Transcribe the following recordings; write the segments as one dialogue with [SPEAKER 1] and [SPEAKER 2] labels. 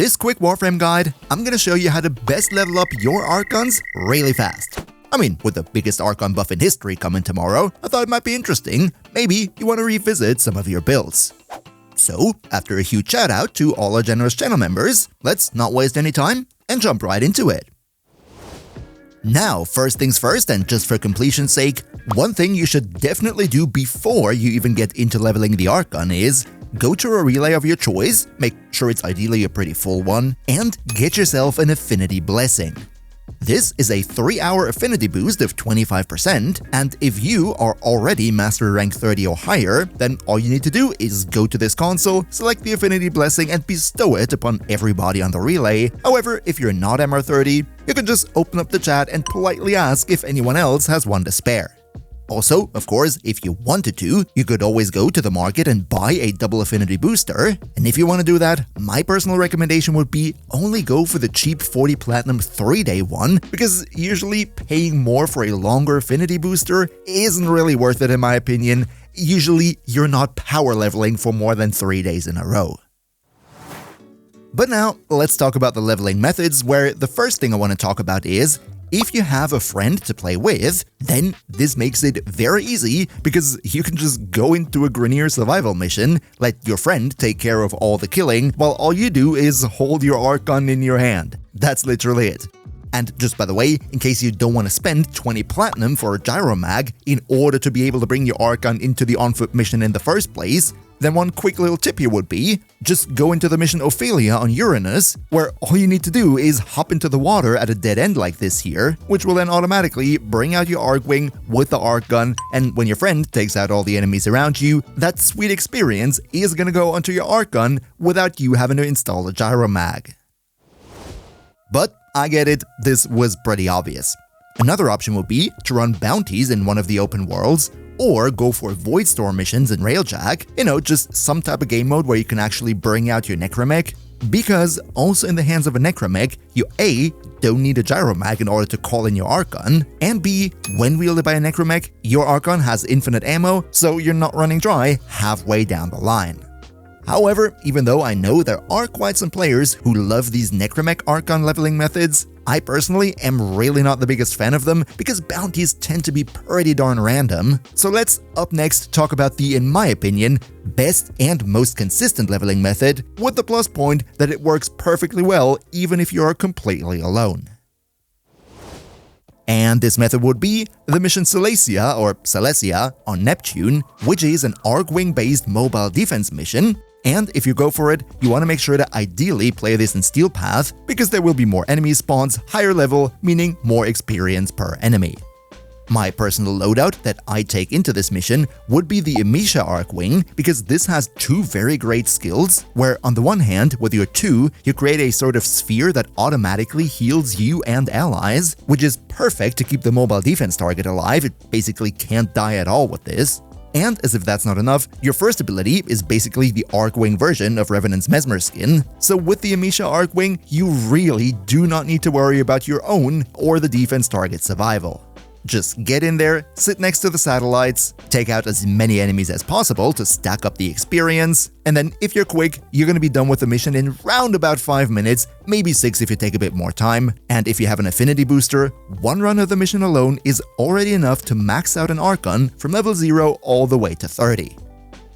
[SPEAKER 1] this quick Warframe guide, I'm gonna show you how to best level up your Archguns really fast. I mean, with the biggest Archgun buff in history coming tomorrow, I thought it might be interesting. Maybe you want to revisit some of your builds. So, after a huge shout out to all our generous channel members, let's not waste any time and jump right into it. Now, first things first, and just for completion's sake, one thing you should definitely do before you even get into leveling the Archgun is go to a relay of your choice, make sure it's ideally a pretty full one, and get yourself an affinity blessing. This is a 3-hour affinity boost of 25%, and if you are already Master Rank 30 or higher, then all you need to do is go to this console, select the affinity blessing, and bestow it upon everybody on the relay. However, if you're not MR30, you can just open up the chat and politely ask if anyone else has one to spare. Also, of course, if you wanted to, you could always go to the market and buy a double affinity booster. And if you want to do that, my personal recommendation would be only go for the cheap 40 Platinum 3-day one, because usually paying more for a longer affinity booster isn't really worth it in my opinion. Usually, you're not power leveling for more than 3 days in a row. But now, let's talk about the leveling methods, where the first thing I want to talk about is if you have a friend to play with, then this makes it very easy because you can just go into a Grineer survival mission, let your friend take care of all the killing, while all you do is hold your Archgun in your hand. That's literally it. And just by the way, in case you don't want to spend 20 Platinum for a gyro mag in order to be able to bring your Archgun into the on-foot mission in the first place, then one quick little tip here would be, just go into the mission Ophelia on Uranus, where all you need to do is hop into the water at a dead end like this here, which will then automatically bring out your Archwing with the Archgun, and when your friend takes out all the enemies around you, that sweet experience is gonna go onto your Archgun without you having to install a gyro mag. But I get it, this was pretty obvious. Another option would be to run bounties in one of the open worlds, or go for Void Storm missions in Railjack, just some type of game mode where you can actually bring out your Necromech, because also in the hands of a Necromech, you A, don't need a gyro mag in order to call in your Archgun, and B, when wielded by a Necromech, your Archgun has infinite ammo, so you're not running dry halfway down the line. However, even though I know there are quite some players who love these Necromech Archgun leveling methods, I personally am really not the biggest fan of them because bounties tend to be pretty darn random. So let's up next talk about the, in my opinion, best and most consistent leveling method, with the plus point that it works perfectly well even if you are completely alone. And this method would be the mission Silesia or Silesia on Neptune, which is an Archwing based mobile defense mission. And if you go for it, you want to make sure to ideally play this in Steel Path, because there will be more enemy spawns, higher level, meaning more experience per enemy. My personal loadout that I take into this mission would be the Emisha Archwing, because this has two very great skills, where on the one hand, with your 2, you create a sort of sphere that automatically heals you and allies, which is perfect to keep the mobile defense target alive. It basically can't die at all with this. And as if that's not enough, your first ability is basically the Archwing version of Revenant's Mesmer skin, so with the Emisha Archwing, you really do not need to worry about your own or the defense target survival. Just get in there, sit next to the satellites, take out as many enemies as possible to stack up the experience, and then if you're quick, you're gonna be done with the mission in round about 5 minutes, maybe 6 if you take a bit more time, and if you have an affinity booster, one run of the mission alone is already enough to max out an Archgun from level 0 all the way to 30.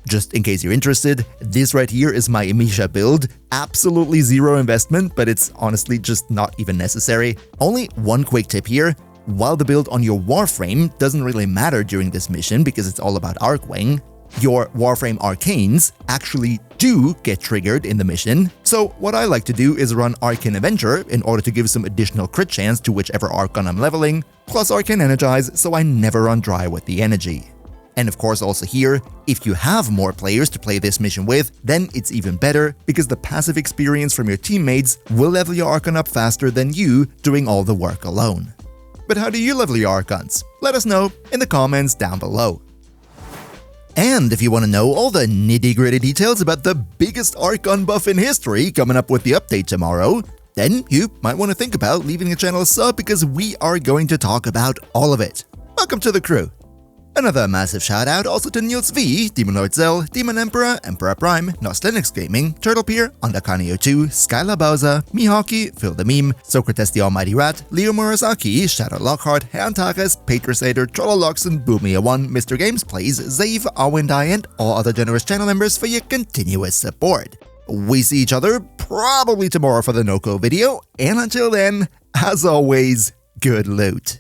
[SPEAKER 1] Just in case you're interested, this right here is my Emisha build. Absolutely zero investment, but it's honestly just not even necessary. Only one quick tip here. While the build on your Warframe doesn't really matter during this mission because it's all about Archwing, your Warframe Arcanes actually do get triggered in the mission. So what I like to do is run Arcane Avenger in order to give some additional crit chance to whichever Archgun I'm leveling, plus Arcane Energize so I never run dry with the energy. And of course also here, if you have more players to play this mission with, then it's even better because the passive experience from your teammates will level your Archgun up faster than you doing all the work alone. But how do you level your Archguns? Let us know in the comments down below. And if you want to know all the nitty-gritty details about the biggest Archgun buff in history coming up with the update tomorrow, then you might want to think about leaving the channel a sub because we are going to talk about all of it. Welcome to the crew. Another massive shout out also to Niels V, Demon Lord Zell, Demon Emperor, Emperor Prime, Nos Linux Gaming, Turtlepeer, Underkani02, Skylar Bowser, Mihawki, Phil the Meme, Socrates the Almighty Rat, Leo Murasaki, Shadow Lockhart, Herr Antares, Patrisator, Trolloloxen, Boomia1, Mr. Games Plays, Zave, Arwindai, and all other generous channel members for your continuous support. We see each other probably tomorrow for the Noko video, and until then, as always, good loot.